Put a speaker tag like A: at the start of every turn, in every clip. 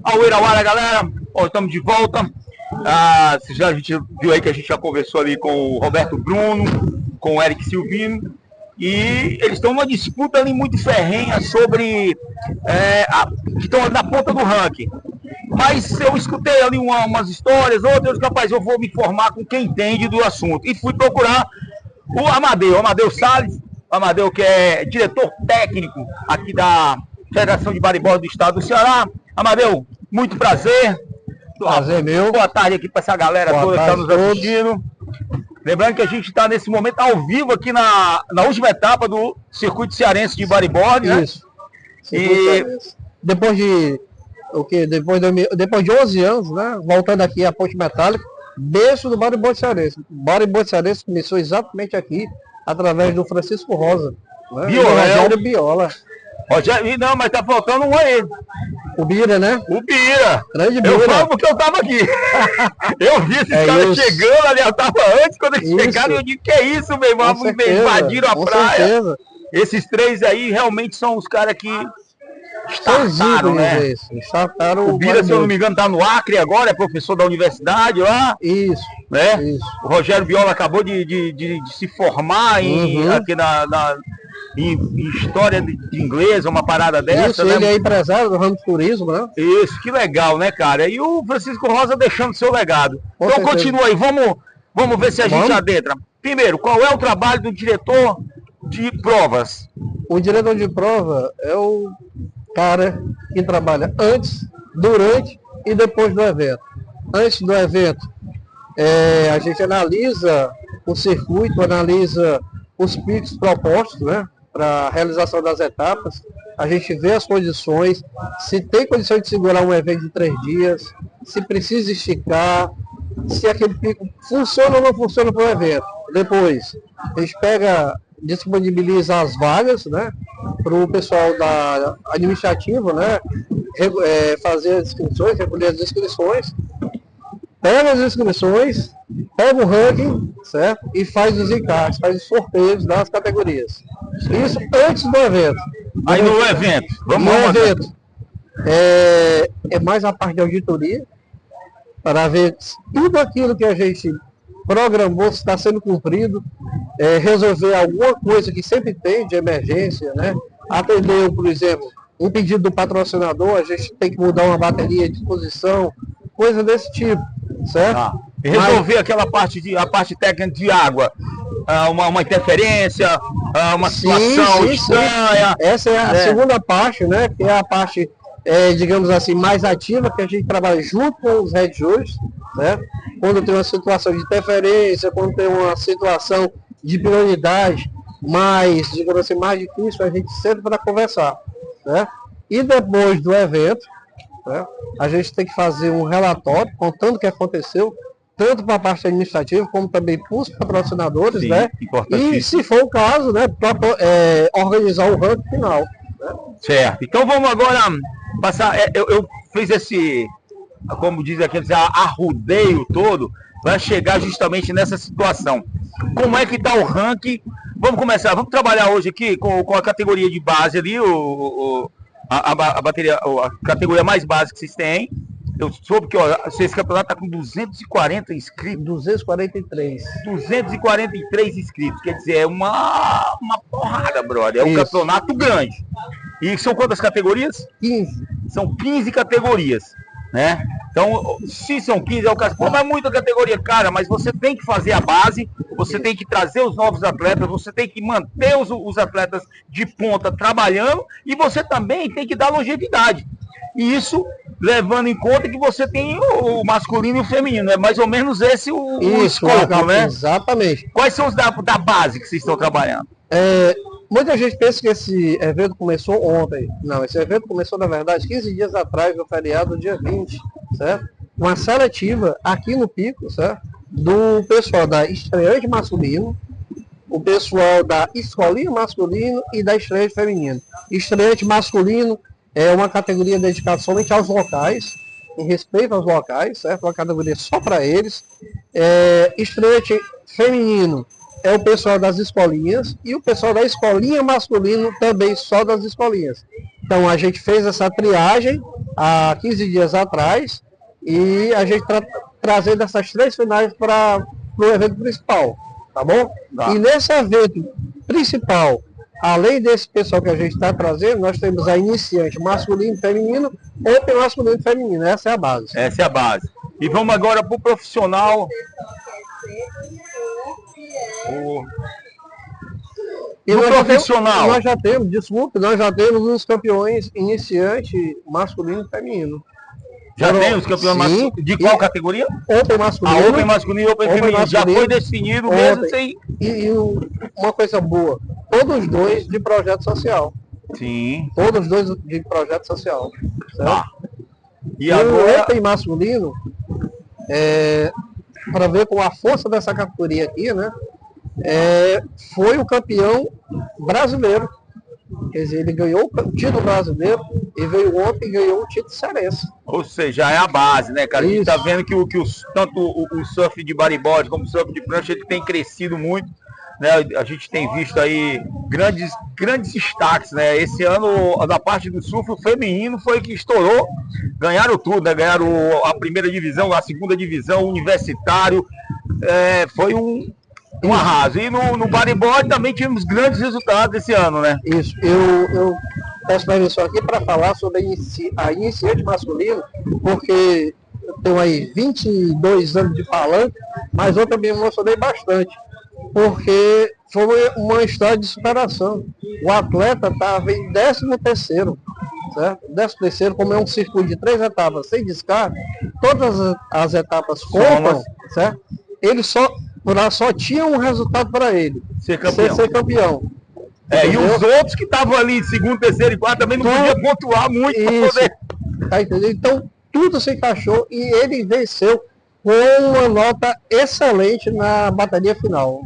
A: Auerauara, galera, ó, estamos de volta. A gente viu aí que a gente já conversou ali com o Roberto Bruno, com o Eric Silvino, e eles estão numa disputa ali muito ferrenha sobre que estão na ponta do ranking. Mas eu escutei ali umas histórias, outras, rapaz, eu vou me informar com quem entende do assunto. E fui procurar o Amadeu Salles, o Amadeu que é diretor técnico aqui da Federação de Bodyboard do Estado do Ceará. Amadeu, muito prazer.
B: Prazer meu.
A: Boa tarde aqui para essa galera toda que está nos assistindo. Lembrando que a gente está nesse momento ao vivo aqui na última etapa do Circuito Cearense de Bodyboard, né? Isso.
B: E depois de 11 anos, né? Voltando aqui à Ponte Metálica, berço do Bodyboard Cearense. O Bodyboard Cearense começou exatamente aqui, através do Francisco Rosa. Né? Rogério Biola.
A: Rogério, não, mas tá faltando um aí.
B: O Bira, né?
A: O Bira.
B: Grande Bira.
A: Eu falo porque eu tava aqui. Eu vi esses caras chegando ali, eu tava antes, quando eles chegaram, eu digo, que é isso, meu irmão? Invadiram a praia. Certeza. Esses três aí realmente são os caras que startaram, né?
B: Startaram
A: o Bira, se eu não me engano, tá no Acre agora, é professor da universidade lá.
B: Isso.
A: Né?
B: Isso.
A: O Rogério Biola acabou de se formar aqui em história de inglês, uma parada dessa.
B: Isso,
A: né?
B: Ele é empresário do ramo de turismo, né?
A: Isso, que legal, né, cara? E o Francisco Rosa deixando seu legado.
B: Com
A: então
B: certeza.
A: Continua aí, vamos ver se a gente adentra. Primeiro, qual é o trabalho do diretor de provas?
B: O diretor de prova é o cara que trabalha antes, durante e depois do evento. Antes do evento, a gente analisa o circuito, analisa os picos propostos, né, para a realização das etapas. A gente vê as condições, se tem condição de segurar um evento de 3 dias, se precisa esticar, se aquele pico funciona ou não funciona para o evento. Depois, a gente disponibiliza as vagas, né, para o pessoal da administrativa, né, fazer as inscrições, recolher as inscrições, pega as inscrições, pega o ranking, certo? E faz os encartes, faz os sorteios das categorias. Isso antes do evento.
A: Aí no evento,
B: no evento, é mais a parte de auditoria, para ver se tudo aquilo que a gente programou está sendo cumprido, resolver alguma coisa que sempre tem de emergência, né? Atender, por exemplo, um pedido do patrocinador, a gente tem que mudar uma bateria de posição, coisa desse tipo, certo?
A: E resolver aquela parte a parte técnica de água, uma interferência, uma situação estranha.
B: Essa é a segunda parte, né? Que é a parte, digamos assim, mais ativa, que a gente trabalha junto com os head judges, né? Quando tem uma situação de interferência, quando tem uma situação de prioridade mais, digamos assim, mais difícil, a gente senta para conversar, né? E depois do evento, né, a gente tem que fazer um relatório contando o que aconteceu, tanto para a parte administrativa como também para os patrocinadores, né? E se for o caso, né, para organizar o ranking final. Né?
A: Certo. Então vamos agora passar. Eu fiz esse, como diz aqui, arrudeio todo para chegar justamente nessa situação. Como é que está o ranking? Vamos começar. Vamos trabalhar hoje aqui com a categoria de base ali, a categoria mais básica que vocês têm. Eu soube que esse campeonato está com 240 inscritos.
B: 243.
A: 243 inscritos. Quer dizer, é uma porrada, brother. É um campeonato grande. E são quantas categorias?
B: 15.
A: São 15 categorias, né? Então, se são 15, é o caso. Pô, mas muita categoria, cara, mas você tem que fazer a base, você tem que trazer os novos atletas, você tem que manter os atletas de ponta trabalhando e você também tem que dar longevidade. E isso levando em conta que você tem o masculino e o feminino. É mais ou menos esse o escopo, né?
B: Exatamente.
A: Quais são os da base que vocês estão trabalhando?
B: Muita gente pensa que esse evento começou ontem. Não, esse evento começou, na verdade, 15 dias atrás, no feriado, dia 20, certo? Uma seletiva aqui no Pico, certo? Do pessoal da estreante masculino, o pessoal da escolinha masculino e da estreante feminino. Estreante masculino é uma categoria dedicada somente aos locais, em respeito aos locais, certo? Uma categoria só para eles. Estreante feminino é o pessoal das escolinhas e o pessoal da escolinha masculino também só das escolinhas. Então a gente fez essa triagem há 15 dias atrás, e a gente trazendo essas 3 finais para o evento principal, tá bom?
A: Tá.
B: E nesse evento principal, além desse pessoal que a gente está trazendo, nós temos a iniciante masculino e feminino, Open masculino e feminino, essa é a base.
A: Essa é a base. E vamos agora para o profissional.
B: E
A: no profissional.
B: Nós já temos os campeões iniciante masculino e feminino.
A: Já tem os campeões masculinos. De qual categoria?
B: Open masculino.
A: Open masculino e Open feminino. Já foi definido mesmo sem...
B: E uma coisa boa, todos dois de projeto social.
A: Sim.
B: Todos dois de projeto social. Certo?
A: Tá. E
B: agora... o Open masculino, para ver com a força dessa categoria aqui, né? Foi o campeão brasileiro. Quer dizer, ele ganhou o título brasileiro e veio ontem e ganhou o título cearense.
A: Ou seja, é a base, né, cara?
B: Isso.
A: A gente tá vendo que tanto o surf de bodyboard como o surf de prancha, ele tem crescido muito, né? A gente tem visto aí grandes destaques, né? Esse ano, na parte do surf, o feminino foi que estourou. Ganharam tudo, né? Ganharam a primeira divisão, a segunda divisão, universitário. Foi um arraso. E no bodyboard também tivemos grandes resultados esse ano, né?
B: Isso. Eu peço permissão aqui para falar sobre a iniciante masculino, porque eu tenho aí 22 anos de palanque, mas eu também me emocionei bastante, porque foi uma história de superação. O atleta estava em 13º, certo? 13º, como é um circuito de 3 etapas sem descarte, todas as etapas contam, certo? Ele só tinha um resultado para ele, ser campeão.
A: E os outros que estavam ali em segundo, terceiro e quarto também não podiam pontuar muito para poder...
B: Tá entendendo? Então, tudo se encaixou e ele venceu com uma nota excelente na bateria final.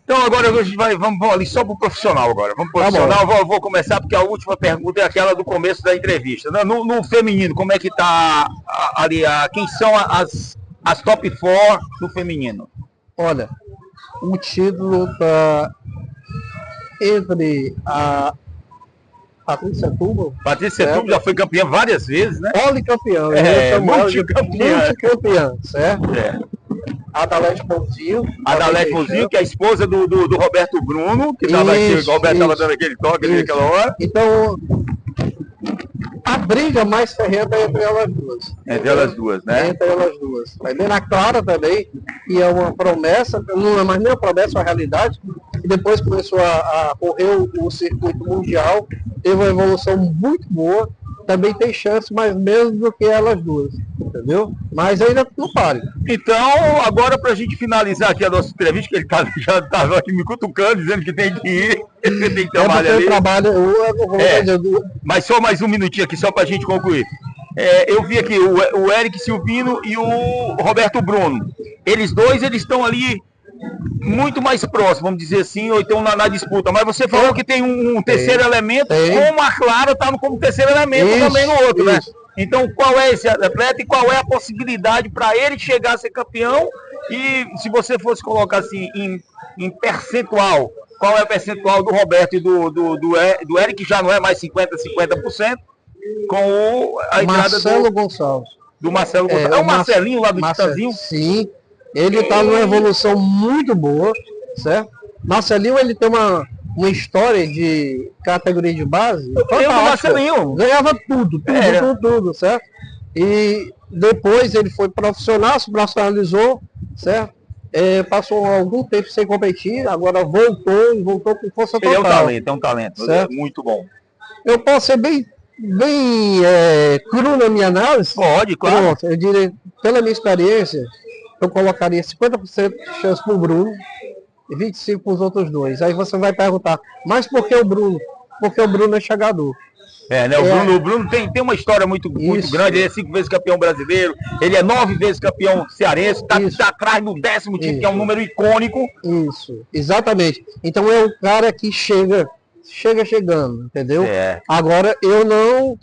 A: Então agora a gente vamos ali só para o profissional agora. Vamos pro profissional, vou começar porque a última pergunta é aquela do começo da entrevista. No feminino, como é que está ali, quem são as top 4 do feminino?
B: Olha, o título está entre a Patrícia Setúbal.
A: Patrícia Setúbal já foi campeã várias vezes, né?
B: Policampeã. Multicampeã, certo? Adalete Pouzinho.
A: Adalete Pouzinho, que é a esposa do Roberto Bruno, que o Roberto estava dando aquele toque ali naquela hora.
B: Então, a briga mais ferrenta é entre elas duas.
A: Entre elas duas, né?
B: Entre elas duas. Vai bem na Clara também, que é uma promessa, não é mais nem uma promessa, é uma realidade. E depois começou a correr o circuito mundial, teve uma evolução muito boa, também tem chance, mas menos do que elas duas, entendeu? Mas ainda não pare.
A: Então, agora para a gente finalizar aqui a nossa entrevista, que ele já estava aqui me cutucando, dizendo que tem que ir, tem que trabalhar ali. Mas só mais um minutinho aqui, só para a gente concluir. Eu vi aqui o Eric Silvino e o Roberto Bruno. Eles estão ali muito mais próximos, vamos dizer assim, ou então na disputa. Mas você falou que tem um terceiro elemento, como a Clara está como terceiro elemento também no outro, né? Então, qual é esse atleta e qual é a possibilidade para ele chegar a ser campeão? E se você fosse colocar assim em percentual, qual é o percentual do Roberto e do Eric, que já não é mais 50% com a entrada
B: Marcelo Gonçalves.
A: Do Marcelo Gonçalves. É o Marcelinho lá do Titãzinho?
B: Sim, ele está numa evolução muito boa, certo? Marcelinho, ele tem uma história de categoria de base.
A: Marcelinho.
B: Ganhava tudo, certo? E depois ele foi profissional, se profissionalizou, certo? Passou algum tempo sem competir, agora voltou com força total.
A: Ele é um talento, certo? Muito bom.
B: Eu posso ser bem cru na minha análise?
A: Pode, claro.
B: Pronto, eu diria, pela minha experiência, eu colocaria 50% de chance para o Bruno e 25% para os outros dois. Aí você vai perguntar, mas por que o Bruno? Porque o Bruno é chegador.
A: O Bruno tem uma história muito grande. Ele é 5 vezes campeão brasileiro, ele é 9 vezes campeão cearense, está atrás do 10º título, que é um número icônico.
B: Isso, exatamente. Então é o cara que chega chegando, entendeu? Agora eu não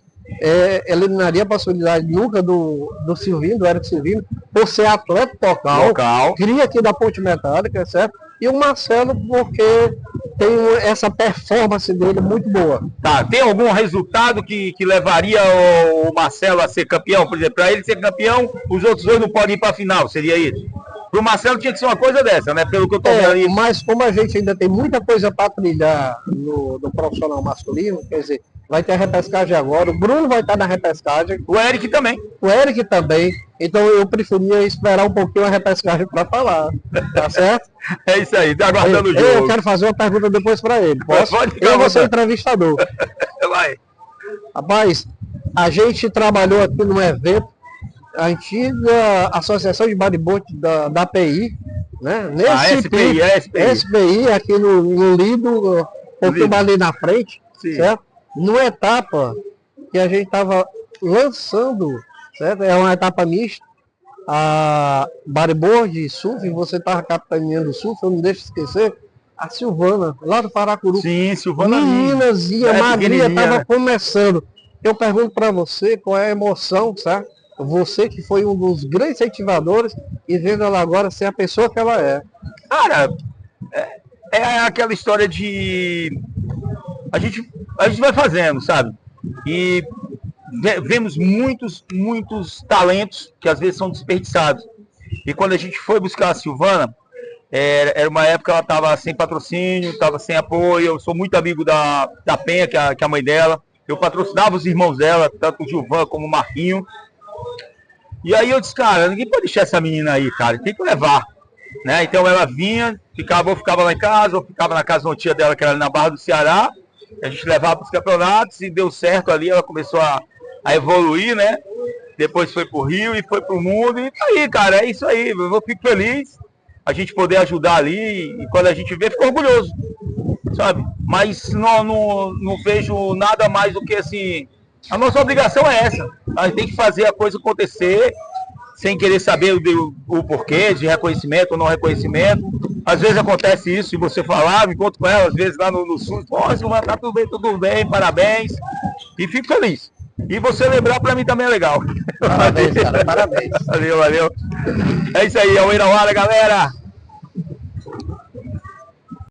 B: eliminaria a possibilidade nunca do Silvino, do Eric Silvino, por ser atleta local, cria aqui da Ponte Metálica, certo? e o Marcelo porque tem essa performance dele muito boa.
A: Tá, tem algum resultado que levaria o Marcelo a ser campeão? Por exemplo, para ele ser campeão, os outros dois não podem ir para a final, seria isso? Pro Marcelo tinha que ser uma coisa dessa, né? Pelo que eu tô vendo aí.
B: Mas como a gente ainda tem muita coisa para trilhar no profissional masculino, quer dizer, vai ter a repescagem agora, o Bruno vai estar na repescagem.
A: O Eric também.
B: O Eric também. Então eu preferia esperar um pouquinho a repescagem para falar. Tá certo?
A: É isso aí, tá aguardando o jogo.
B: Eu quero fazer uma pergunta depois para ele. Posso?
A: Pode
B: Eu vou ser entrevistador.
A: Vai.
B: Rapaz, a gente trabalhou aqui num evento, a antiga Associação de Bodyboard da API, né? Nesse SPI, aqui no Lido, um pouquinho ali na frente, sim, certo? Numa etapa que a gente estava lançando, certo? É uma etapa mista, a bodyboard e surf, você estava capitaneando o surf, eu não deixo esquecer, a Silvana, lá do Paracuru.
A: Sim, Silvana.
B: Meninazinha, magrinha, estava começando. Eu pergunto para você qual é a emoção, certo? Você que foi um dos grandes incentivadores e vendo ela agora ser a pessoa que ela é.
A: Cara, é aquela história de... A gente vai fazendo, sabe? E vemos muitos talentos que às vezes são desperdiçados. E quando a gente foi buscar a Silvana, era uma época que ela estava sem patrocínio, estava sem apoio. Eu sou muito amigo da Penha, que é a mãe dela. Eu patrocinava os irmãos dela, tanto o Gilvan como o Marquinho. E aí eu disse, cara, ninguém pode deixar essa menina aí, cara, tem que levar, né? Então ela vinha, ficava lá em casa, ou ficava na casa de uma tia dela, que era na Barra do Ceará, a gente levava para os campeonatos e deu certo ali, ela começou a evoluir, né? Depois foi pro Rio e foi pro mundo, e tá aí, cara, é isso aí, eu fico feliz a gente poder ajudar ali, e quando a gente vê, fica orgulhoso, sabe? Mas não vejo nada mais do que assim... A nossa obrigação é essa. A gente tem que fazer a coisa acontecer sem querer saber o porquê de reconhecimento ou não reconhecimento. Às vezes acontece isso e você falar, me encontro com ela, às vezes lá no sul, tá tudo bem, parabéns. E fico feliz. E você lembrar para mim também é legal.
B: Parabéns, cara, parabéns.
A: Valeu. É isso aí, é o Irauara, galera.